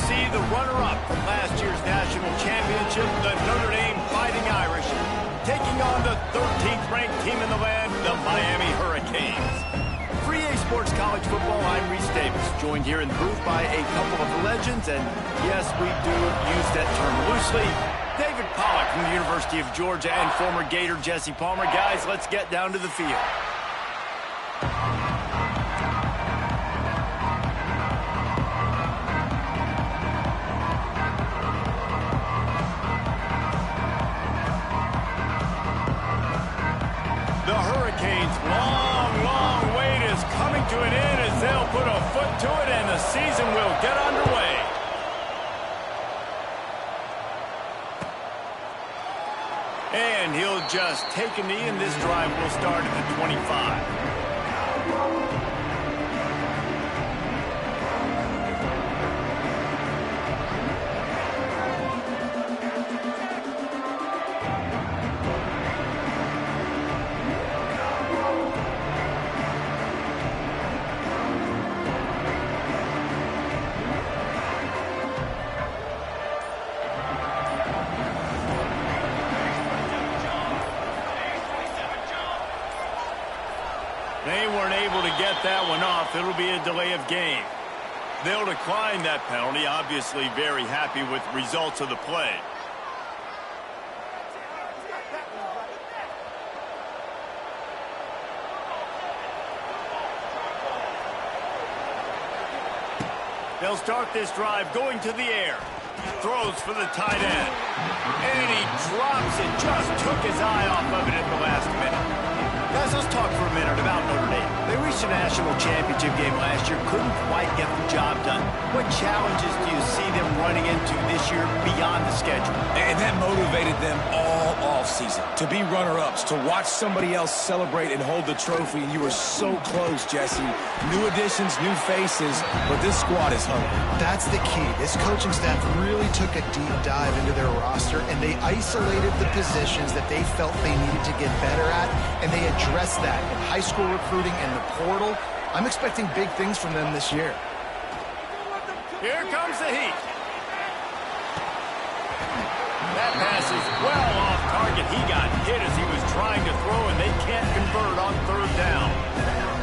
see the runner-up from last year's national championship, the Notre Dame Fighting Irish, taking on the 13th-ranked team in the land, the Miami Hurricanes. For EA Sports College Football, I'm Reese Davis, joined here in the booth by a couple of legends, and yes, we do use that term loosely. David Pollack from the University of Georgia and former Gator Jesse Palmer. Guys, let's get down to the field. The Hurricanes' long wait is coming to an end as they'll put a foot to it and the season will get underway. And he'll just take a knee, and this drive will start at the 25. They weren't able to get that one off. It'll be a delay of game. They'll decline that penalty, obviously very happy with the results of the play. They'll start this drive going to the air. Throws for the tight end. And he drops it. Just took his eye off of it at the last minute. Guys, let's talk for a minute about Notre Dame. They reached a national championship game last year, couldn't quite get the job done. What challenges do you see them running into this year beyond the schedule? And that motivated them all offseason. To be runner-ups, to watch somebody else celebrate and hold the trophy, and you were so close, Jesse. New additions, new faces, but this squad is hungry. That's the key. This coaching staff really took a deep dive into their roster, and they isolated the positions that they felt they needed to get better at, and they addressed that in high school recruiting and the portal. I'm expecting big things from them this year. Here comes the heat. That pass is well off target. He got hit as he was trying to throw, and they can't convert on third down.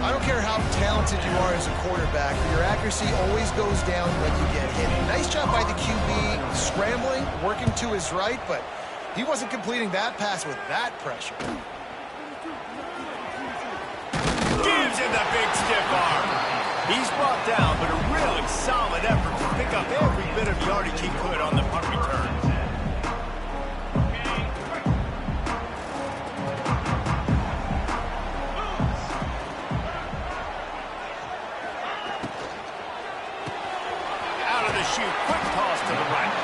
I don't care how talented you are as a quarterback, your accuracy always goes down when you get hit. Nice job by the QB scrambling, working to his right, but he wasn't completing that pass with that pressure. Gives him the big stiff arm. He's brought down, but a really solid effort to pick up every bit of yardage he could on the punt return. Out of the chute, quick toss to the right.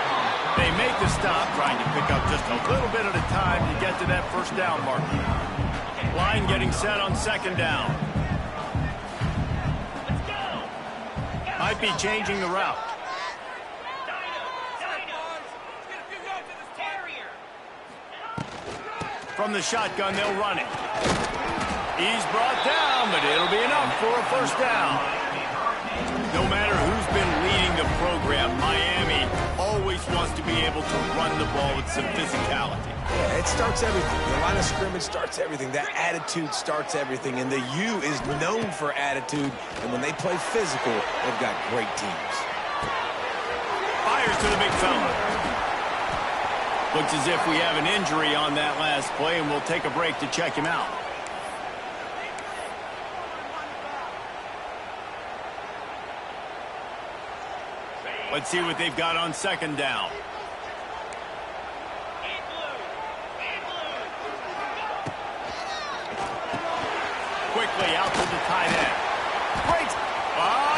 They make the stop, trying to pick up just a little bit at a time to get to that first down marker. Line getting set on second down. Might be changing the route. From the shotgun, they'll run it. He's brought down, but it'll be enough for a first down. No matter who's been leading the program, Miami always wants to be able to run the ball with some physicality. Yeah, it starts everything. The line of scrimmage starts everything. That attitude starts everything. And the U is known for attitude. And when they play physical, they've got great teams. Fires to the big fella. Looks as if we have an injury on that last play, and we'll take a break to check him out. Let's see what they've got on second down. Quickly out to the tight end. Great.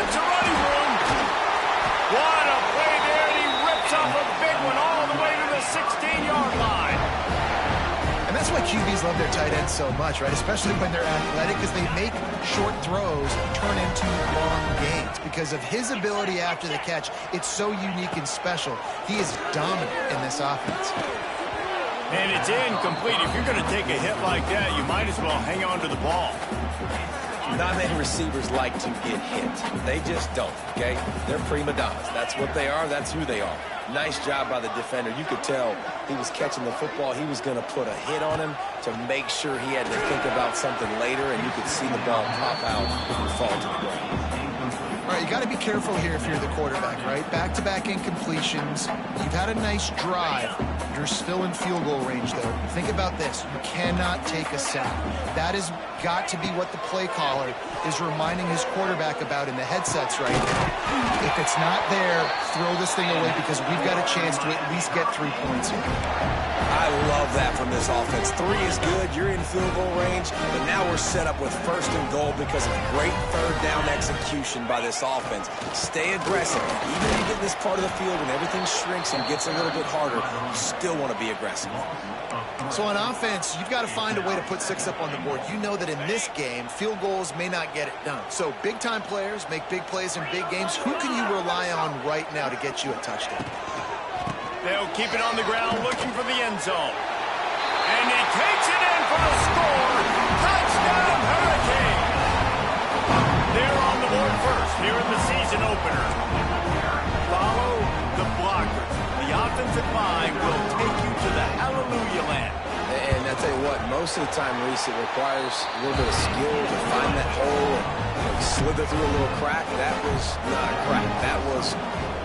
It's a running room. What a play there, and he rips off a big one all the way to the 16-yard line. And that's why QBs love their tight ends so much, right? Especially when they're athletic, because they make short throws turn into long gains. Because of his ability after the catch, it's so unique and special. He is dominant in this offense. And it's incomplete. If you're going to take a hit like that, you might as well hang on to the ball. Not many receivers like to get hit. They just don't, okay? They're prima donnas. That's what they are. That's who they are. Nice job by the defender. You could tell he was catching the football. He was going to put a hit on him to make sure he had to think about something later, and you could see the ball pop out and fall to the ground. All right, you got to be careful here if you're the quarterback, right? Back-to-back incompletions. You've had a nice drive. You're still in field goal range, though. Think about this. You cannot take a sack. That has got to be what the play caller is reminding his quarterback about in the headsets right now. If it's not there, throw this thing away because we've got a chance to at least get 3 points here. I love that from this offense. 3 is good. You're in field goal range, but now we're set up with 1st and goal because of great 3rd down execution by this offense. Stay aggressive. Even if you get in this part of the field when everything shrinks and gets a little bit harder, you still want to be aggressive. So on offense, you've got to find a way to put 6 up on the board. You know that in this game, field goals may not get it done. So big-time players make big plays in big games. Who can you rely on right now to get you a touchdown? They'll keep it on the ground looking for the end zone. And he takes it in for the score. Touchdown, Hurricane! They're on the board first here in the season opener. Follow the blockers. The offensive line will take you to the hallelujah land. And I tell you what, most of the time, Reese, it requires a little bit of skill to find that hole and slither through a little crack. That was not a crack. That was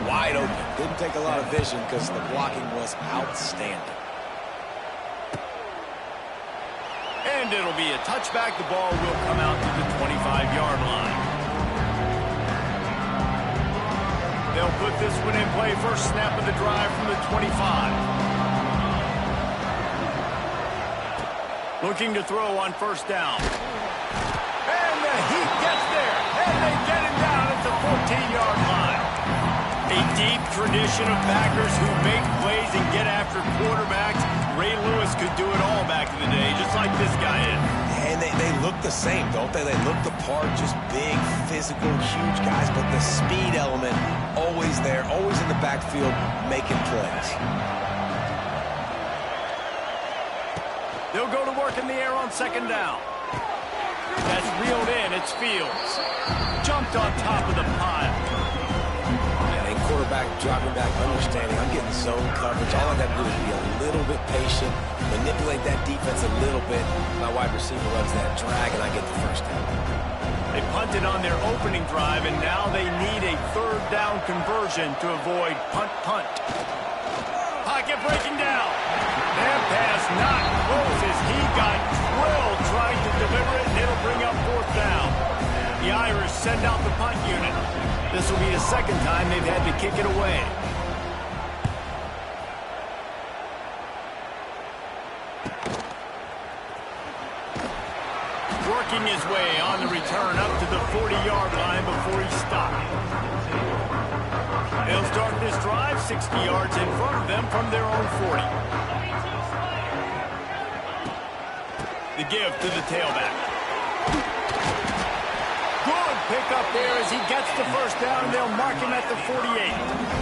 wide open. Didn't take a lot of vision because the blocking was outstanding. And it'll be a touchback. The ball will come out to the 25-yard line. They'll put this one in play. First snap of the drive from the 25. Looking to throw on 1st down. And the Heat gets there. And they get him down at the 14-yard line. A deep tradition of backers who make plays and get after quarterbacks. Ray Lewis could do it all back in the day, just like this guy is. And they look the same, don't they? They look the part, just big, physical, huge guys, but the speed element always there, always in the backfield, making plays. They'll go to work in the air on 2nd down. That's reeled in. It's Fields. Jumped on top of the pile. And quarterback dropping back, understanding I'm getting zone coverage. All I got to do is be a little bit patient, manipulate that defense a little bit. My wide receiver runs that drag, and I get the 1st down. They punted on their opening drive, and now they need a 3rd down conversion to avoid punt. Pocket breaking down. That pass not close as he got drilled trying to deliver it, and it'll bring up 4th down. The Irish send out the punt unit. This will be the 2nd time they've had to kick it away. Working his way on the return up to the 40-yard line before he stopped. They'll start this drive 60 yards in front of them from their own 40. The give to the tailback. Good pick up there as he gets the 1st down. They'll mark him at the 48.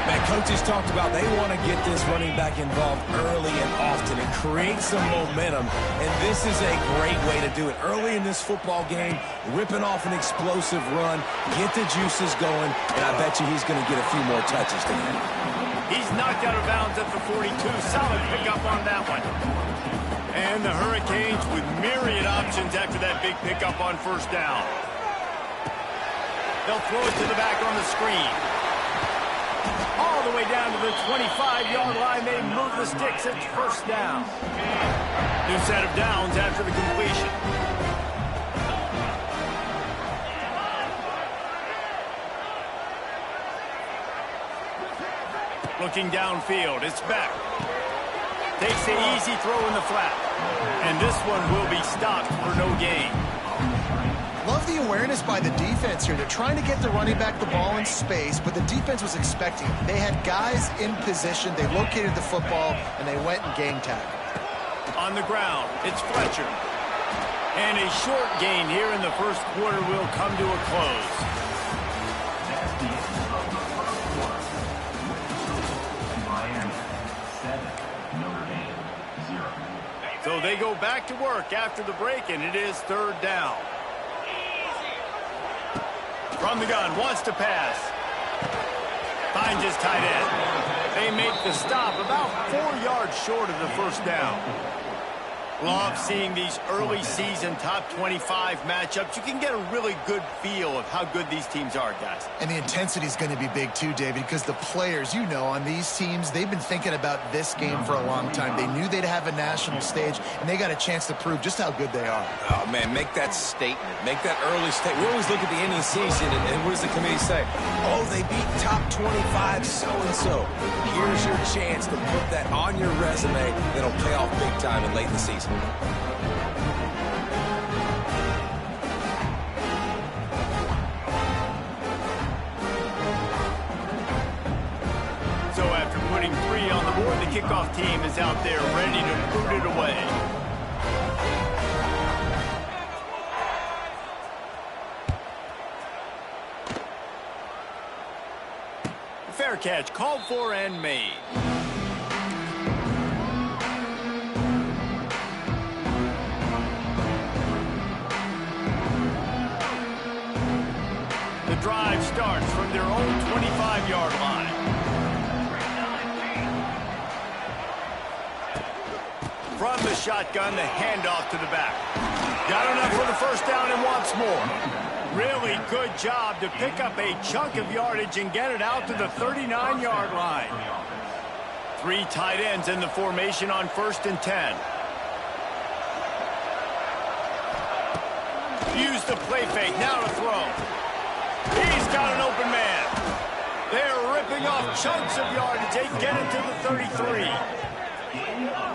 Man, coaches talked about they want to get this running back involved early and often and create some momentum, and this is a great way to do it. Early in this football game, ripping off an explosive run, get the juices going, and I bet you he's going to get a few more touches today. He's knocked out of bounds at the 42. Solid pickup on that one. And the Hurricanes with myriad options after that big pickup on 1st down. They'll throw it to the back on the screen. All the way down to the 25-yard line. They move the sticks at 1st down. New set of downs after the completion. Looking downfield, it's back. Takes the easy throw in the flat. And this one will be stopped for no gain. Love the awareness by the defense here. They're trying to get the running back the ball in space, but the defense was expecting it. They had guys in position. They located the football, and they went and gang tackled. On the ground, it's Fletcher. And a short gain here in the 1st quarter will come to a close. So they go back to work after the break, and it is 3rd down. From the gun, wants to pass. Finds his tight end. They make the stop about 4 yards short of the first down. Love seeing these early season top 25 matchups. You can get a really good feel of how good these teams are, guys. And the intensity is going to be big too, David, because the players, you know, on these teams, they've been thinking about this game for a long time. They knew they'd have a national stage, and they got a chance to prove just how good they are. Oh, man, make that statement. Make that early statement. We always look at the end of the season, and what does the committee say? Oh, they beat top 25 so-and-so. Here's your chance to put that on your resume that'll pay off big time and late in the season. So after putting 3 on the board, the kickoff team is out there ready to boot it away. Fair catch called for and made. The drive starts from their own 25-yard line. From the shotgun, the handoff to the back. Got enough for the first down and wants more. Really good job to pick up a chunk of yardage and get it out to the 39-yard line. 3 tight ends in the formation on 1st and 10. Use the play fake, now to throw. He's got an open man. They're ripping off chunks of yardage. They get it to the 33.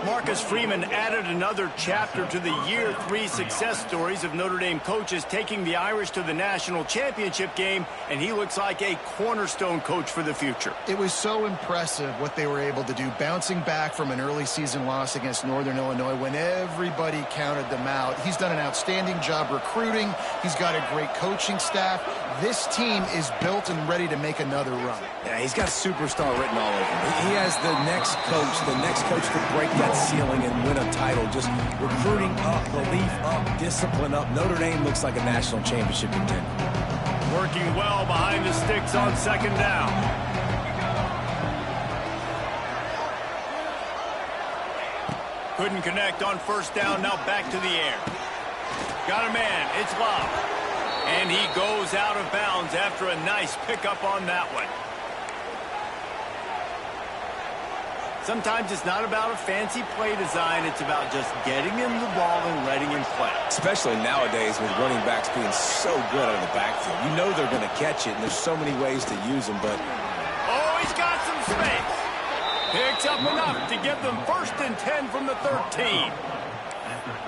Marcus Freeman added another chapter to the year 3 success stories of Notre Dame coaches taking the Irish to the national championship game, and he looks like a cornerstone coach for the future. It was so impressive what they were able to do, bouncing back from an early season loss against Northern Illinois when everybody counted them out. He's done an outstanding job recruiting. He's got a great coaching staff. This team is built and ready to make another run. Yeah, he's got superstar written all over him. He has the next coach to break that ceiling and win a title. Just recruiting up, belief up, discipline up. Notre Dame looks like a national championship contender. Working well behind the sticks on 2nd down. Couldn't connect on 1st down, now back to the air. Got a man, it's Love. And he goes out of bounds after a nice pickup on that one. Sometimes it's not about a fancy play design. It's about just getting him the ball and letting him play. Especially nowadays with running backs being so good out of the backfield. You know they're going to catch it, and there's so many ways to use them, but... Oh, he's got some space. Picks up enough to give them 1st and 10 from the 13.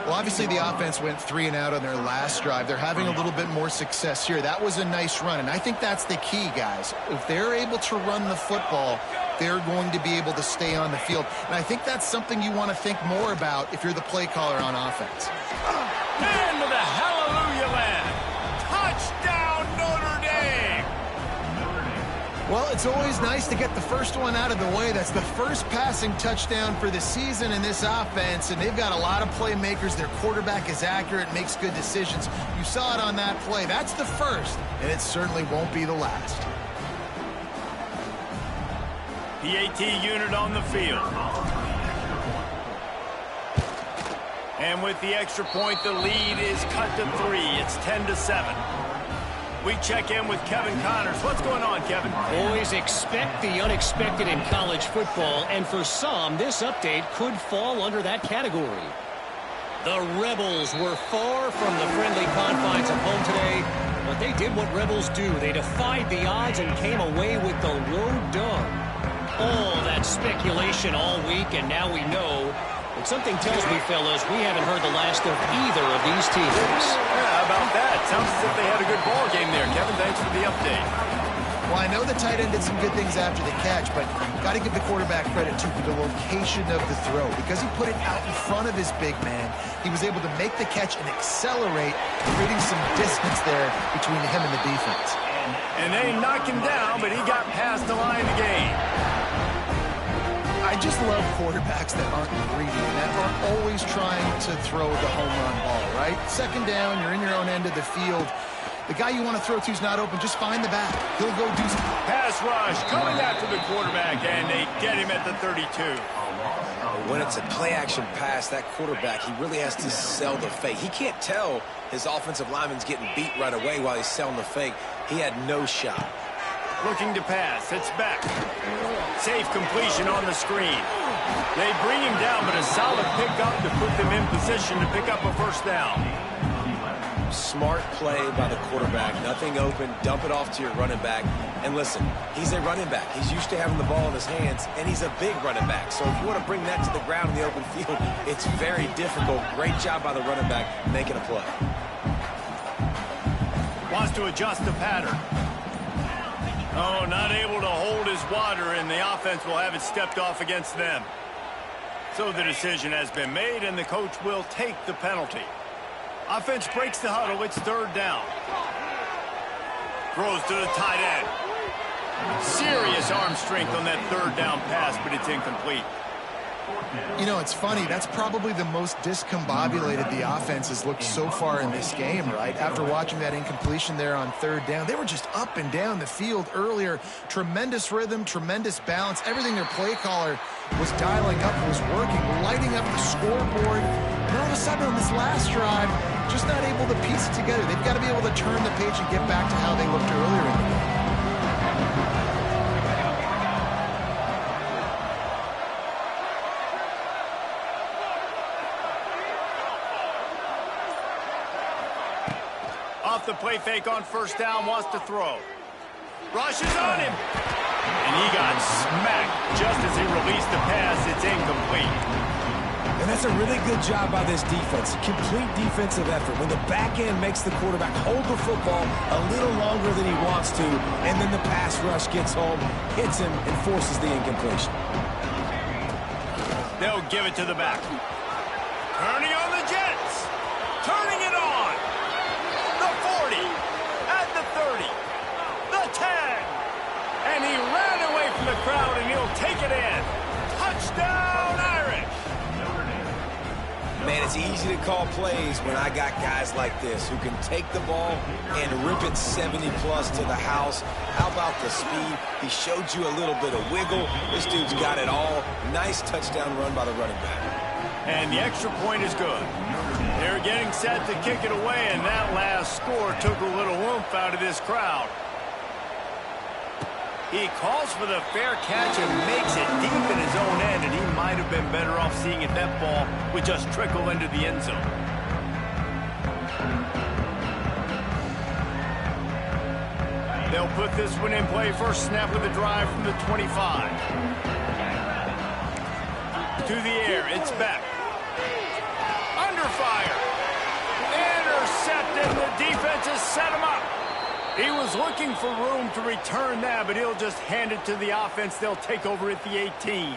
Well, obviously the offense went 3 and out on their last drive. They're having a little bit more success here. That was a nice run, and I think that's the key, guys. If they're able to run the football, they're going to be able to stay on the field. And I think that's something you want to think more about if you're the play caller on offense. Into the hallelujah land. Touchdown, Notre Dame. Well, it's always nice to get the first one out of the way. That's the first passing touchdown for the season in this offense, and they've got a lot of playmakers. Their quarterback is accurate, makes good decisions. You saw it on that play. That's the first, and it certainly won't be the last. PAT unit on the field. And with the extra point, the lead is cut to 3. It's 10-7. We check in with Kevin Connors. What's going on, Kevin? Always expect the unexpected in college football, and for some, this update could fall under that category. The Rebels were far from the friendly confines of home today, but they did what Rebels do. They defied the odds and came away with the road dog. All that speculation all week, and now we know. But something tells me, fellas, we haven't heard the last of either of these teams. Yeah, how about that? Sounds as if they had a good ball game there, Kevin. Thanks for the update. Well, I know the tight end did some good things after the catch, but got to give the quarterback credit, too, for the location of the throw. Because he put it out in front of his big man, he was able to make the catch and accelerate, creating some distance there between him and the defense. And they knocked him down, but he got past the line to gain. I just love quarterbacks that aren't greedy and that aren't always trying to throw the home run ball, right? 2nd down, you're in your own end of the field. The guy you want to throw to is not open. Just find the back. He'll go do something. Pass rush coming after the quarterback, and they get him at the 32. When it's a play-action pass, that quarterback, he really has to sell the fake. He can't tell his offensive lineman's getting beat right away while he's selling the fake. He had no shot. Looking to pass. It's back. Safe completion on the screen. They bring him down, but a solid pickup to put them in position to pick up a first down. Smart play by the quarterback. Nothing open. Dump it off to your running back. And listen, he's a running back. He's used to having the ball in his hands, and he's a big running back. So if you want to bring that to the ground in the open field, it's very difficult. Great job by the running back making a play. Wants to adjust the pattern. Oh, not able to hold his water, and the offense will have it stepped off against them. So the decision has been made, and the coach will take the penalty. Offense breaks the huddle. It's third down. Throws to the tight end. Serious arm strength on that third down pass, but it's incomplete. You know, it's funny. That's probably the most discombobulated the offense has looked so far in this game, right? After watching that incompletion there on third down, they were just up and down the field earlier. Tremendous rhythm, tremendous balance. Everything their play caller was dialing up was working, lighting up the scoreboard. And all of a sudden on this last drive, just not able to piece it together. They've got to be able to turn the page and get back to how they looked earlier in the game. Off the play fake on first down, wants to throw. Rushes on him. And he got smacked just as he released the pass. It's incomplete. And that's a really good job by this defense. Complete defensive effort. When the back end makes the quarterback hold the football a little longer than he wants to, and then the pass rush gets home, hits him, and forces the incompletion. They'll give it to the back. Turning on the Jets. Turning it on. The 40. At the 30. The 10. And he ran away from the crowd, and he'll take it in. Touchdown, Irish. Man, it's easy to call plays when I got guys like this who can take the ball and rip it 70-plus to the house. How about the speed? He showed you a little bit of wiggle. This dude's got it all. Nice touchdown run by the running back. And the extra point is good. They're getting set to kick it away, and that last score took a little oomph out of this crowd. He calls for the fair catch and makes it deep in his own end, and he might have been better off seeing if that ball would just trickle into the end zone. They'll put this one in play. First snap of the drive from the 25. To the air, it's back. Under fire. Intercepted. The defense has set him up. He was looking for room to return that, but he'll just hand it to the offense. They'll take over at the 18.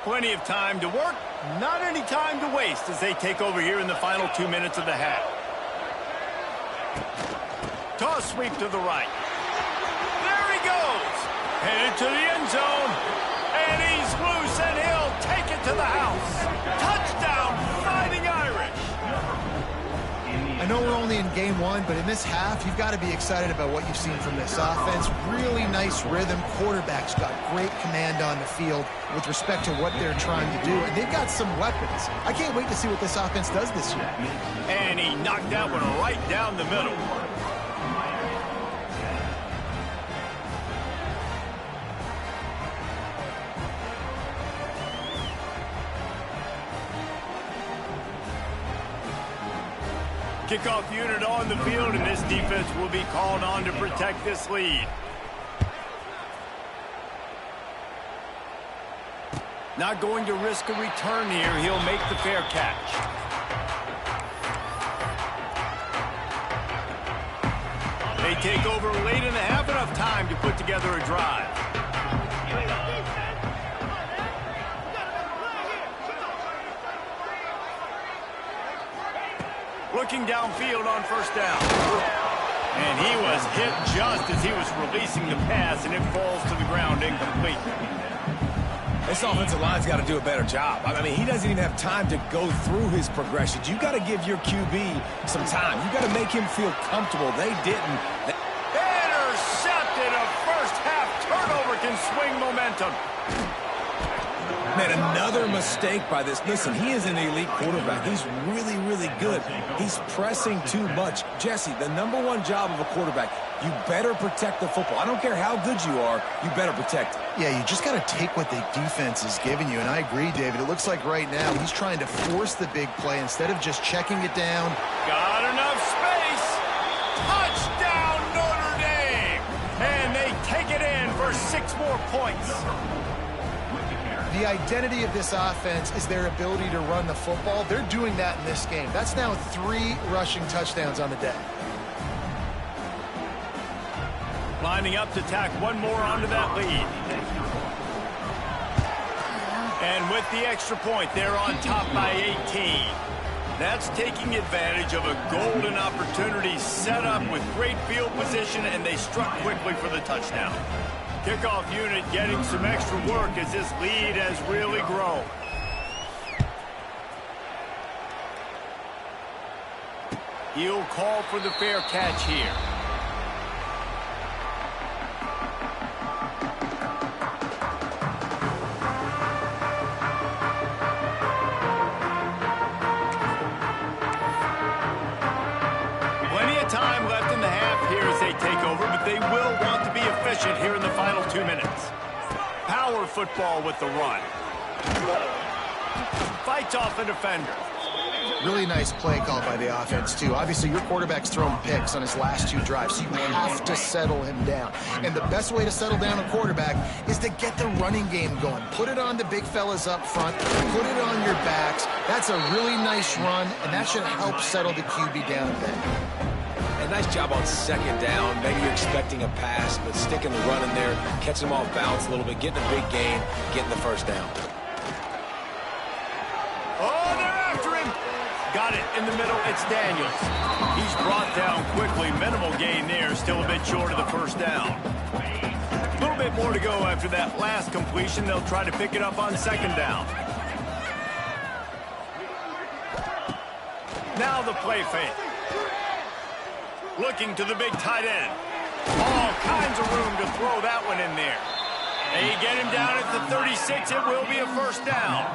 Plenty of time to work, not any time to waste as they take over here in the final 2 minutes of the half. Toss sweep to the right. There he goes. Headed to the end zone. And he's loose, and he'll take it to the house. Touchdown, Fighting Irish. I know we're only in game one, but in this half, you've got to be excited about what you've seen from this offense. Really nice rhythm. Quarterback's got great command on the field with respect to what they're trying to do, and they've got some weapons. I can't wait to see what this offense does this year. And he knocked that one right down the middle. Kickoff unit on the field, and this defense will be called on to protect this lead. Not going to risk a return here. He'll make the fair catch. They take over late in the half, enough time to put together a drive. Looking downfield on first down. And he was hit just as he was releasing the pass, and it falls to the ground incomplete. This offensive line's got to do a better job. I mean, he doesn't even have time to go through his progressions. You got to give your QB some time. You got to make him feel comfortable. They didn't. Intercepted. A first-half turnover can swing momentum. Man, another mistake by this. Listen, he is an elite quarterback. He's really, really good. He's pressing too much. Jesse, the #1 job of a quarterback, you better protect the football. I don't care how good you are, you better protect it. Yeah, you just got to take what the defense is giving you. And I agree, David. It looks like right now he's trying to force the big play instead of just checking it down. Got enough space. Touchdown, Notre Dame. And they take it in for 6 more points. The identity of this offense is their ability to run the football. They're doing that in this game. That's now 3 rushing touchdowns on the day. Lining up to tack one more onto that lead. And with the extra point, they're on top by 18. That's taking advantage of a golden opportunity set up with great field position, and they struck quickly for the touchdown. Kickoff unit getting some extra work as this lead has really grown. He'll call for the fair catch here. Plenty of time left in the half here as they take over, but they will want to be efficient here in the final 2 minutes. Power football with the run. Fights off a defender. Really nice play call by the offense, too. Obviously, your quarterback's thrown picks on his last 2 drives, so you have to settle him down. And the best way to settle down a quarterback is to get the running game going. Put it on the big fellas up front. Put it on your backs. That's a really nice run, and that should help settle the QB down a bit. A nice job on 2nd down. Maybe you're expecting a pass, but sticking the run in there, catching him off balance a little bit, getting a big gain, getting the 1st down. Oh, they're after him. Got it in the middle. It's Daniels. He's brought down quickly. Minimal gain there. Still a bit short of the 1st down. A little bit more to go after that last completion. They'll try to pick it up on 2nd down. Now the play fake. Looking to the big tight end. All kinds of room to throw that one in there. They get him down at the 36. It will be a 1st down.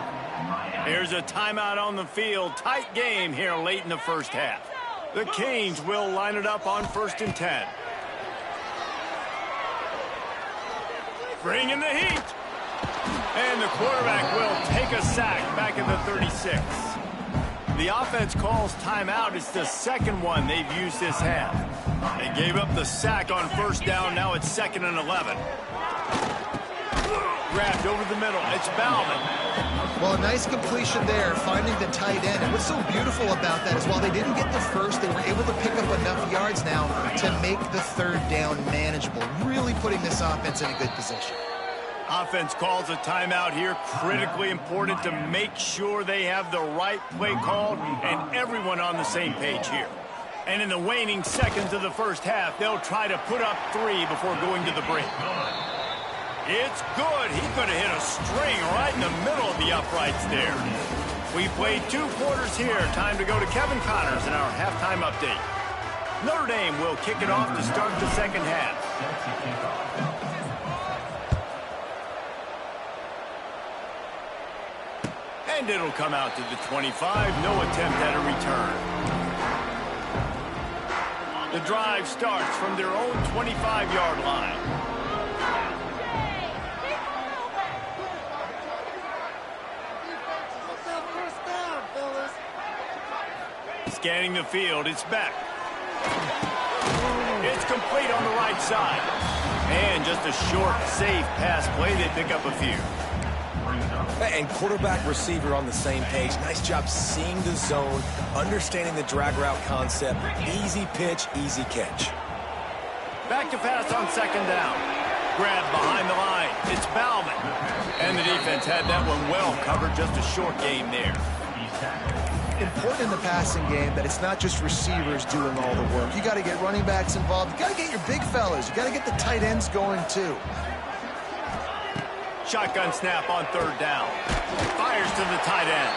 Here's a timeout on the field. Tight game here late in the 1st half. The Canes will line it up on 1st and 10. Bring in the heat. And the quarterback will take a sack back at the 36. The offense calls timeout. It's the 2nd one they've used this half. They gave up the sack on 1st down. Now it's 2nd and 11. Grabbed over the middle. It's Bauman. Well, a nice completion there, finding the tight end. And what's so beautiful about that is while they didn't get the 1st, they were able to pick up enough yards now to make the 3rd down manageable, really putting this offense in a good position. Offense calls a timeout here. Critically important to make sure they have the right play called and everyone on the same page here. And in the waning seconds of the 1st half, they'll try to put up 3 before going to the break. It's good. He could have hit a string right in the middle of the uprights there. We played 2 quarters here. Time to go to Kevin Connors in our halftime update. Notre Dame will kick it off to start the 2nd half. And it'll come out to the 25. No attempt at a return. The drive starts from their own 25-yard line. Scanning the field, it's back. It's complete on the right side. And just a short, safe pass play. They pick up a few. And quarterback receiver on the same page. Nice job seeing the zone, understanding the drag route concept. Easy pitch, easy catch. Back to pass on 2nd down. Grab behind the line. It's Bauman. And the defense had that one well covered. Just a short gain there. Important in the passing game that it's not just receivers doing all the work. You got to get running backs involved. You got to get your big fellas. You got to get the tight ends going too. Shotgun snap on third down. Fires to the tight end.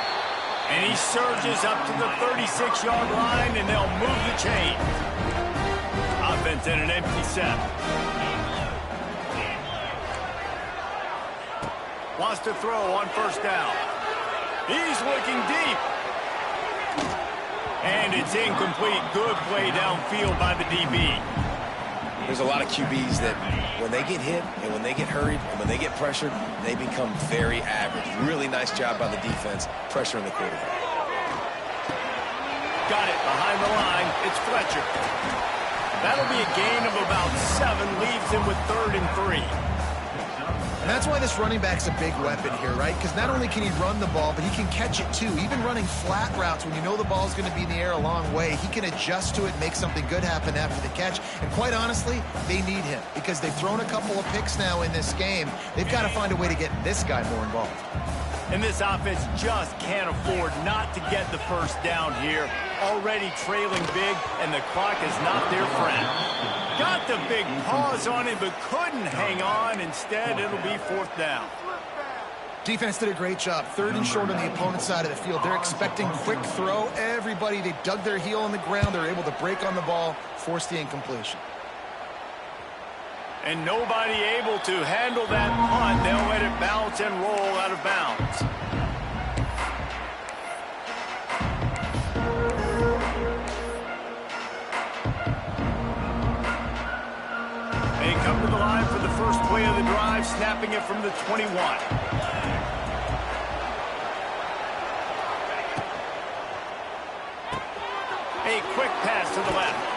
And he surges up to the 36-yard line, and they'll move the chain. Offense in an empty set. Wants to throw on first down. He's looking deep. And it's incomplete. Good play downfield by the DB. There's a lot of QBs that when they get hit and when they get hurried and when they get pressured, they become very average. Really nice job by the defense pressuring the quarterback. Got it behind the line. It's Fletcher. That'll be a gain of about 7. Leaves him with 3rd and 3. And that's why this running back's a big weapon here, right? Because not only can he run the ball, but he can catch it too. Even running flat routes when you know the ball's going to be in the air a long way, he can adjust to it, make something good happen after the catch. And quite honestly, they need him because they've thrown a couple of picks now in this game. They've got to find a way to get this guy more involved. And this offense just can't afford not to get the first down here. Already trailing big, and the clock is not their friend. Got the big pause on it, but couldn't hang on. Instead, it'll be 4th down. Defense did a great job. 3rd and short on the opponent's side of the field. They're expecting quick throw. Everybody, they dug their heel on the ground. They're able to break on the ball, force the incompletion. And nobody able to handle that punt. They'll let it bounce and roll out of bounds. They come to the line for the first play of the drive, snapping it from the 21. A quick pass to the left.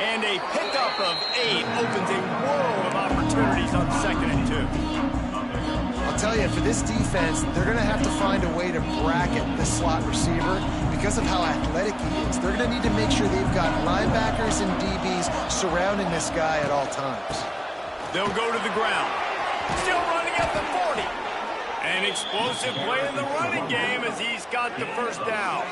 And a pickup of 8 opens a world of opportunities on 2nd and 2. I'll tell you, for this defense, they're going to have to find a way to bracket the slot receiver because of how athletic he is. They're going to need to make sure they've got linebackers and DBs surrounding this guy at all times. They'll go to the ground. Still running at the 40. An explosive play in the running game as he's got the first down.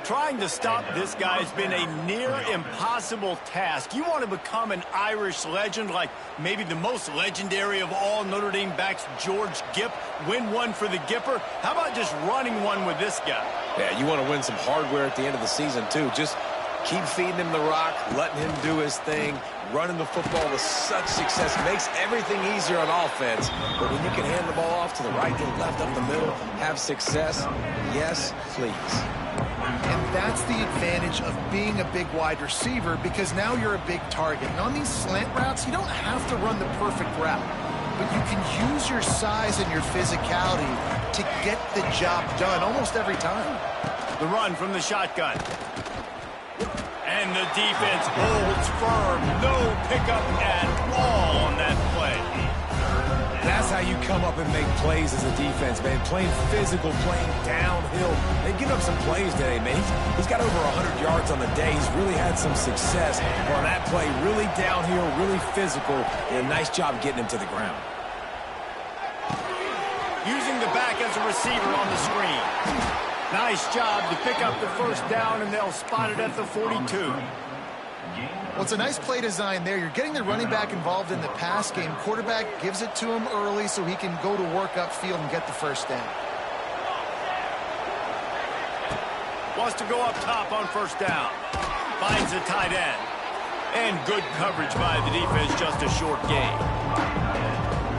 Trying to stop this guy has been a near impossible task. You want to become an Irish legend like maybe the most legendary of all Notre Dame backs, George Gipp, win one for the Gipper. How about just running one with this guy? Yeah, you want to win some hardware at the end of the season, too. Just keep feeding him the rock, letting him do his thing, running the football with such success. Makes everything easier on offense. But when you can hand the ball off to the right, to the left, up the middle, have success, yes, please. And that's the advantage of being a big wide receiver because now you're a big target. And on these slant routes, you don't have to run the perfect route. But you can use your size and your physicality to get the job done almost every time. The run from the shotgun. And the defense holds firm. No pickup at all on that play. That's how you come up and make plays as a defense, man. Playing physical, playing downhill. They've given up some plays today, man. He's got over 100 yards on the day. He's really had some success on that play. Really downhill, really physical. And a nice job getting him to the ground. Using the back as a receiver on the screen. Nice job to pick up the first down, and they'll spot it at the 42. Well, it's a nice play design there. You're getting the running back involved in the pass game. Quarterback gives it to him early so he can go to work upfield and get the first down. Wants to go up top on first down. Finds the tight end. And good coverage by the defense, just a short gain.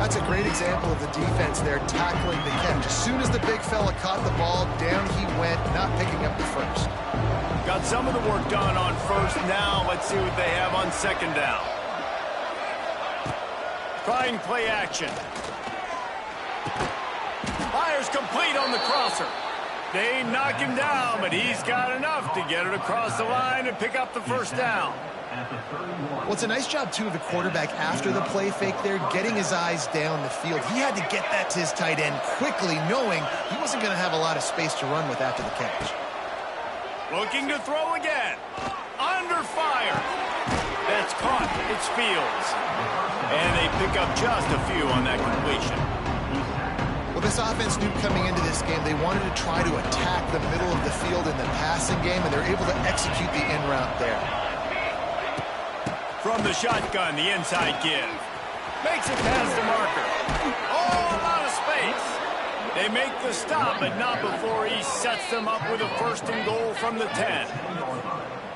That's a great example of the defense there tackling the catch. As soon as the big fella caught the ball, down he went, not picking up the first. Got some of the work done on first. Now let's see what they have on second down. Trying play action. Fires complete on the crosser. They knock him down, but he's got enough to get it across the line and pick up the first down. Well, it's a nice job, too, of the quarterback after the play fake there, getting his eyes down the field. He had to get that to his tight end quickly, knowing he wasn't going to have a lot of space to run with after the catch. Looking to throw again. Under fire. That's caught. It's Fields. And they pick up just a few on that completion. Well, this offense knew coming into this game they wanted to try to attack the middle of the field in the passing game, and they're able to execute the in route there. From the shotgun, the inside give. Makes it past the marker. a lot of space. They make the stop, but not before he sets them up with a 1st and goal from the 10.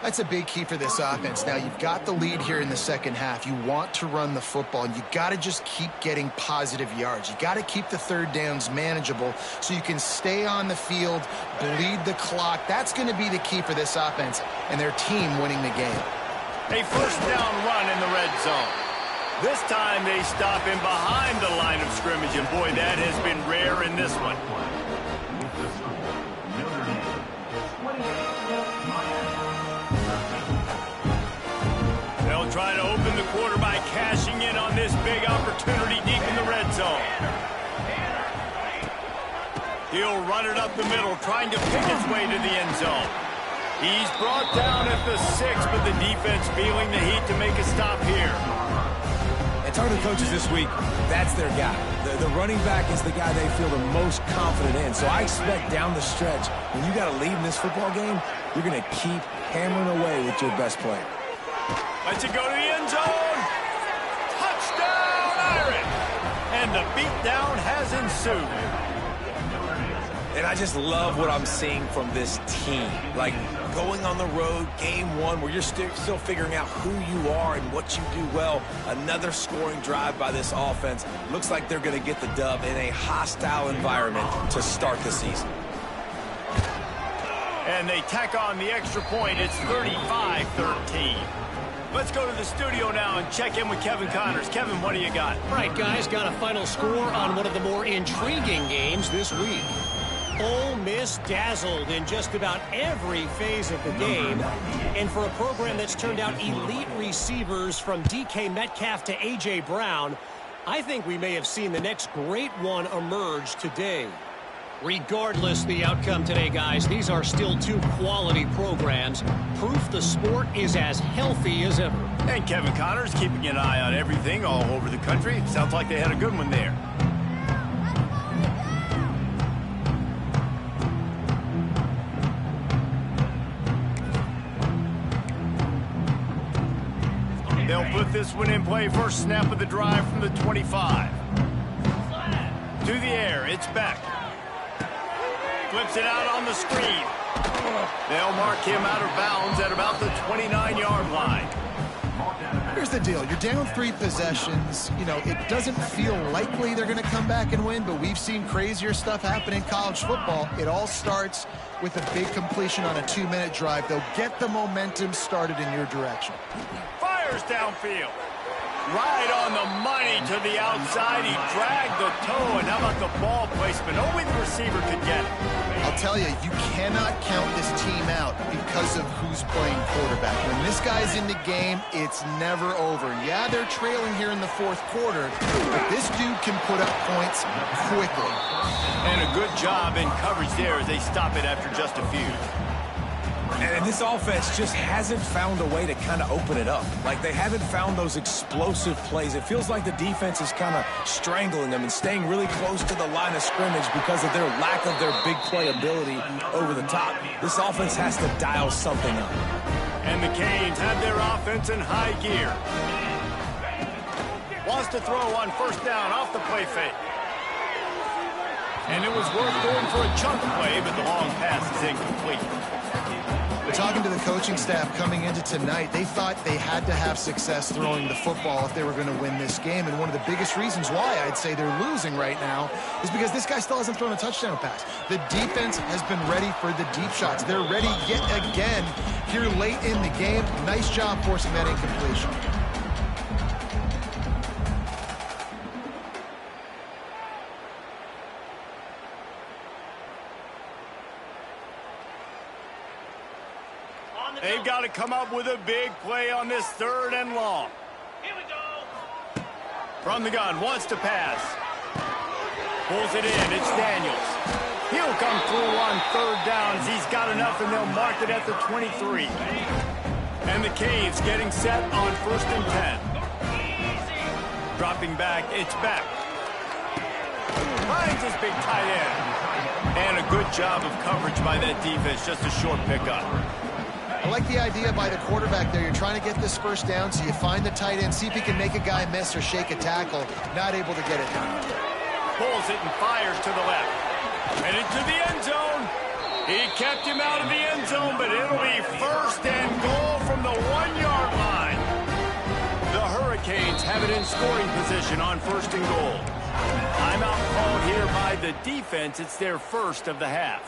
That's a big key for this offense. Now, you've got the lead here in the second half. You want to run the football, and you got to just keep getting positive yards. You got to keep the 3rd downs manageable so you can stay on the field, bleed the clock. That's going to be the key for this offense and their team winning the game. A 1st down run in the red zone. This time they stop him behind the line of scrimmage, and boy, that has been rare in this one. They'll try to open the quarter by cashing in on this big opportunity deep in the red zone. He'll run it up the middle, trying to pick its way to the end zone. He's brought down at the 6, but the defense feeling the heat to make a stop here. And talking to the coaches this week, that's their guy. The running back is the guy they feel the most confident in. So I expect down the stretch, when you got to lead in this football game, you're going to keep hammering away with your best player. Lets it go to the end zone. Touchdown, Irish! And the beatdown has ensued. And I just love what I'm seeing from this team. Like, going on the road, game 1, where you're still figuring out who you are and what you do well. Another scoring drive by this offense. Looks like they're going to get the dub in a hostile environment to start the season. And they tack on the extra point. It's 35-13. Let's go to the studio now and check in with Kevin Connors. Kevin, what do you got? All right, guys, got a final score on one of the more intriguing games this week. Ole Miss dazzled in just about every phase of the game. And for a program that's turned out elite receivers from DK Metcalf to A.J. Brown, I think we may have seen the next great one emerge today. Regardless the outcome today, guys, these are still 2 quality programs. Proof the sport is as healthy as ever. And Kevin Connors keeping an eye on everything all over the country. Sounds like they had a good one there. They'll put this one in play. First snap of the drive from the 25. To the air, it's Beck. Flips it out on the screen. They'll mark him out of bounds at about the 29-yard line. Here's the deal. You're down 3 possessions. You know, it doesn't feel likely they're going to come back and win, but we've seen crazier stuff happen in college football. It all starts with a big completion on a 2-minute drive. They'll get the momentum started in your direction. Fires downfield. Right on the money to the outside. He dragged the toe, and how about the ball placement? Only the receiver could get it. I'll tell you, you cannot count this team out because of who's playing quarterback. When this guy's in the game, it's never over. Yeah, they're trailing here in the 4th quarter, but this dude can put up points quickly. And a good job in coverage there as they stop it after just a few. And this offense just hasn't found a way to kind of open it up. Like, they haven't found those explosive plays. It feels like the defense is kind of strangling them and staying really close to the line of scrimmage because of their lack of their big play ability over the top. This offense has to dial something up. And the Canes have their offense in high gear. Wants to throw on 1st down off the play fake. And it was worth going for a chunk play, but the long pass is incomplete. Talking to the coaching staff coming into tonight, they thought they had to have success throwing the football if they were going to win this game. And one of the biggest reasons why I'd say they're losing right now is because this guy still hasn't thrown a touchdown pass. The defense has been ready for the deep shots. They're ready yet again here late in the game. Nice job forcing that incompletion. They've got to come up with a big play on this 3rd and long. Here we go. From the gun, wants to pass. Pulls it in, it's Daniels. He'll come through on 3rd downs. He's got enough, and they'll mark it at the 23. And the Canes getting set on 1st and 10. Dropping back, it's Beck. Finds his big tight end. And a good job of coverage by that defense, just a short pickup. I like the idea by the quarterback there. You're trying to get this 1st down, so you find the tight end, see if he can make a guy miss or shake a tackle. Not able to get it done. Pulls it and fires to the left. And into the end zone. He kept him out of the end zone, but it'll be first and goal from the 1-yard line. The Hurricanes have it in scoring position on first and goal. Timeout called here by the defense. It's their first of the half.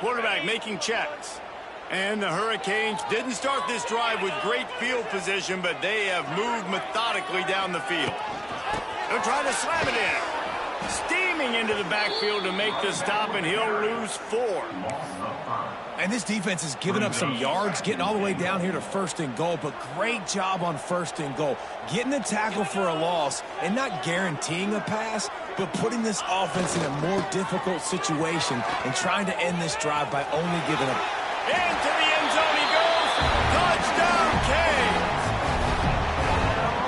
Quarterback making checks. And the Hurricanes didn't start this drive with great field position, but they have moved methodically down the field. They'll try to slam it in. Steaming into the backfield to make the stop, and he'll lose 4. And this defense has given up some yards, getting all the way down here to first and goal, but great job on first and goal. Getting the tackle for a loss and not guaranteeing a pass, but putting this offense in a more difficult situation and trying to end this drive by only giving up. Into the end zone he goes. Touchdown, Canes.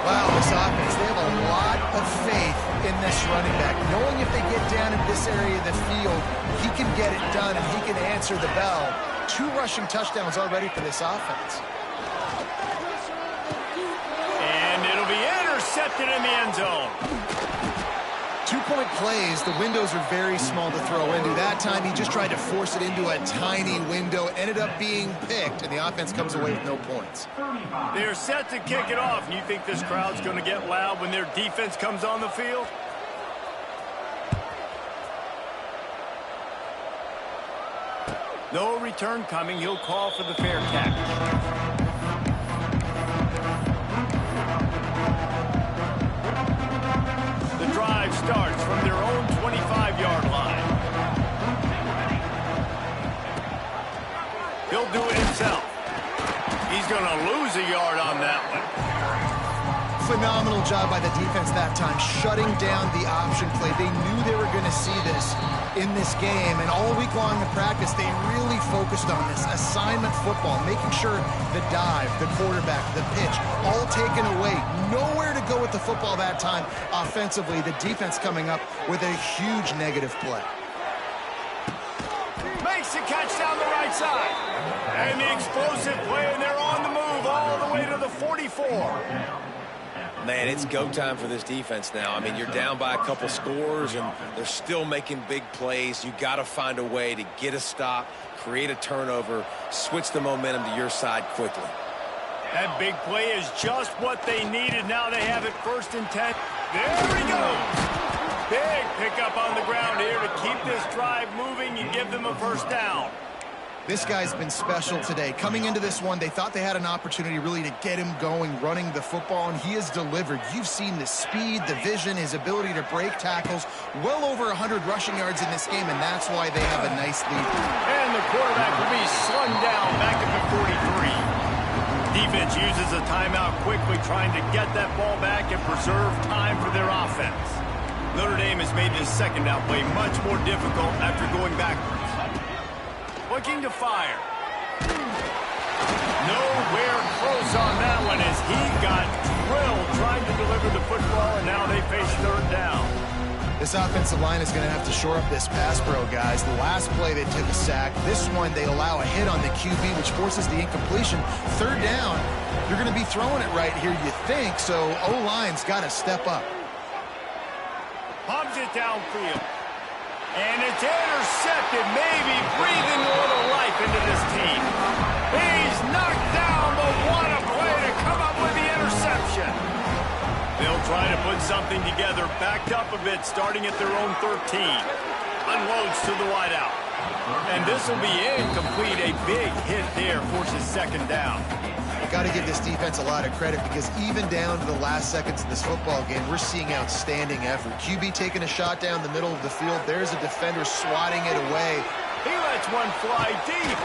Wow, this offense, they have a lot of faith in this running back. Knowing if they get down in this area of the field, he can get it done and he can answer the bell. 2 rushing touchdowns already for this offense. And it'll be intercepted in the end zone. 2-point plays, the windows are very small to throw into. That time, he just tried to force it into a tiny window, ended up being picked, and the offense comes away with no points. They're set to kick it off. And you think this crowd's going to get loud when their defense comes on the field? No return coming. He'll call for the fair catch. Starts from their own 25-yard line. He'll do it himself. He's going to lose a yard on that one. Phenomenal job by the defense that time, shutting down the option play. They knew they were going to see this in this game, and all week long in practice, they really focused on this assignment football, making sure the dive, the quarterback, the pitch, all taken away. Nowhere to go with the football that time offensively. The defense coming up with a huge negative play. Makes the catch down the right side. And the explosive play, and they're on the move all the way to the 44. Man, it's go time for this defense now. I mean, you're down by a couple scores, and they're still making big plays. You got to find a way to get a stop, create a turnover, switch the momentum to your side quickly. That big play is just what they needed. Now they have it first and 10. There he goes. Big pickup on the ground here to keep this drive moving and give them a first down. This guy's been special today. Coming into this one, they thought they had an opportunity really to get him going, running the football, and he has delivered. You've seen the speed, the vision, his ability to break tackles. Well over 100 rushing yards in this game, and that's why they have a nice lead. And the quarterback will be slung down back at the 43. Defense uses a timeout quickly, trying to get that ball back and preserve time for their offense. Notre Dame has made this second down play much more difficult after going backwards. Looking to fire. Nowhere close on that one as he got drilled trying to deliver the football, and now they face third down. This offensive line is going to have to shore up this pass pro, guys. The last play they took a sack. This one they allow a hit on the QB, which forces the incompletion. Third down, you're going to be throwing it right here, you think, so O-line's got to step up. Pumps it downfield. And it's intercepted, maybe breathing a little life into this team. He's knocked down, but what a play to come up with the interception. They'll try to put something together, backed up a bit, starting at their own 13. Unloads to the wideout. And this will be incomplete. A big hit there forces second down. Got to give this defense a lot of credit because even down to the last seconds of this football game, we're seeing outstanding effort. QB taking a shot down the middle of the field. There's a defender swatting it away. He lets one fly deep.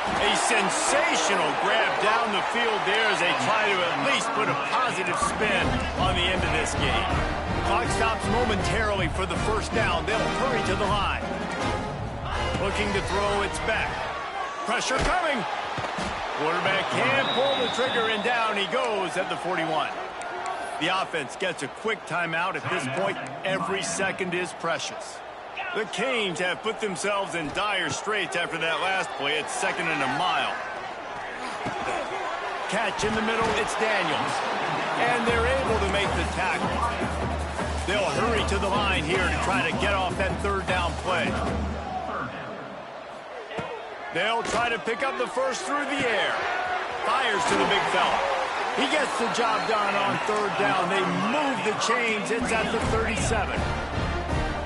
A sensational grab down the field there as they try to at least put a positive spin on the end of this game. Clock stops momentarily for the first down. They'll hurry to the line. Looking to throw, it's back. Pressure coming. Quarterback can pull the trigger, and down he goes at the 41. The offense gets a quick timeout. At this point, every second is precious. The Canes have put themselves in dire straits after that last play. It's 2nd and a mile. Catch in the middle, it's Daniels. And they're able to make the tackle. They'll hurry to the line here to try to get off that 3rd down play. They'll try to pick up the first through the air. Fires to the big fella. He gets the job done on 3rd down. They move the chains. It's at the 37.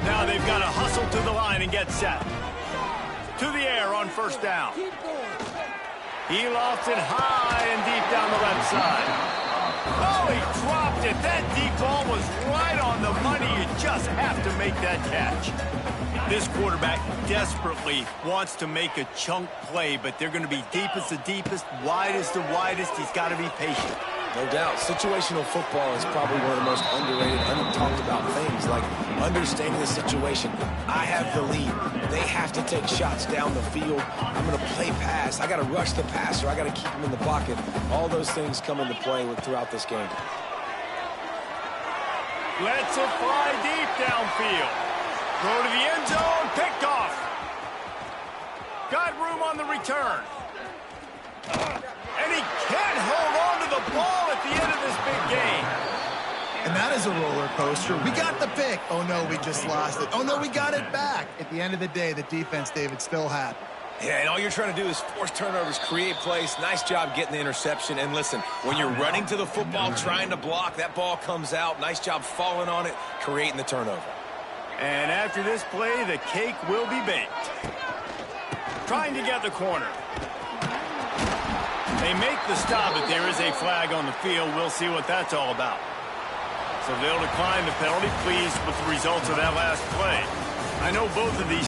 Now they've got to hustle to the line and get set. To the air on 1st down. He lofts it high and deep down the left side. Oh, he dropped it. That deep ball was right on the money. You just have to make that catch. This quarterback desperately wants to make a chunk play, but they're going to be deepest the deepest, widest the widest. He's got to be patient. No doubt. Situational football is probably one of the most underrated, talked about things, like understanding the situation. I have the lead. They have to take shots down the field. I'm going to play pass. I got to rush the passer. I got to keep him in the pocket. All those things come into play throughout this game. Lets it fly deep downfield. Throw to the end zone. Picked off. Got room on the return. And he can't hold on to the ball at the end of this big game. And that is a roller coaster. We got the pick. Oh, no, we just lost it. Oh, no, we got it back. At the end of the day, the defense, David, still had. Yeah, and all you're trying to do is force turnovers, create plays. Nice job getting the interception. And listen, when you're running to the football, trying to block, that ball comes out. Nice job falling on it, creating the turnover. And after this play, the cake will be baked. Trying to get the corner. They make the stop, but there is a flag on the field. We'll see what that's all about. So they'll decline the penalty, pleased with the results of that last play. I know both of these